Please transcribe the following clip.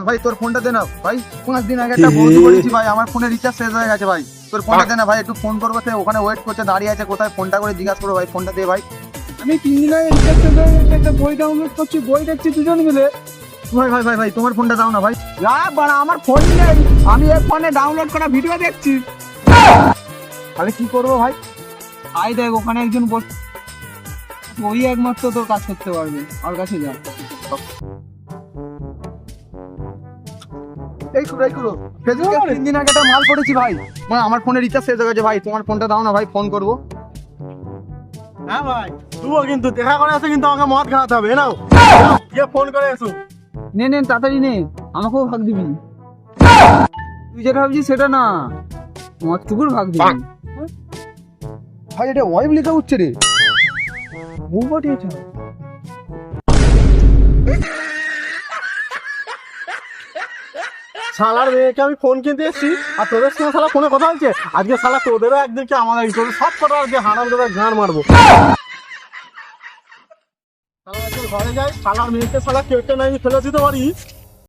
ভাই তোর ফোনটা দে না ভাই, 5 দিন আগে একটা বন্ধু বলেছি ভাই আমার ফোনে রিচার্জ শেষ হয়ে গেছে ভাই, তোর ফোনটা দে না ভাই, একটু ফোন করবো, ওখানে ওয়েট করছে দাঁড়িয়ে আছে, কোথায় ফোনটা করে জিজ্ঞাসা করবো ভাই, ফোনটা দে ভাই। আমি 3 দিন আগে রিচার্জ শেষ হয়ে গেছে, একটা বই ডাউনলোড করছি, বই দেখছি দুজন মিলে। ভাই তোমার ফোনটা দাও না ভাই। আমার ফোন নেই, আমি এই ফোনে ডাউনলোড করা ভিডিও দেখছি। তাহলে কি করবো ভাই? আই দেখ ওখানে একজন বসে, ওই একমাত্র তোর কাজ করতে পারবে, ওর কাছে যা। এই করো ফেসবুকে 3 দিন আগে একটা মাল পড়েছি ভাই, মানে আমার ফোনে রিচার্জ শেষ হয়ে গেছে ভাই, তোমার ফোনটা দাও না ভাই, ফোন করবো। হ্যাঁ ভাই, তুইও কিন্তু দেখা করে আসে, কিন্তু আমাকে মদ খাওয়াতে হবে। নাও গিয়ে ফোন করে এসো। নে তাড়াতাড়ি নে, আমাকেও ভাগ দিবি। তুই যেটা ভাবছিস সেটা না, মদ টুকুর ভাগ দিবি। ভাই এটা ওয়াইব লেখা উঠছে রে, বউ পাঠিয়েছ? শালার মেয়েকে আমি ফোন কিনতে এসেছি, আর তোদের সঙ্গে শালা ফোনে কথা হচ্ছে। আজকে শালা তোদেরও একদিনকে আমাদের তোদের সব কটা আজকে হারাম তোদের গান মারবো। শালা আজকে ঘরে যাই, শালার মেয়েকে শালা কেটে নাই ফেলে দিতে পারি।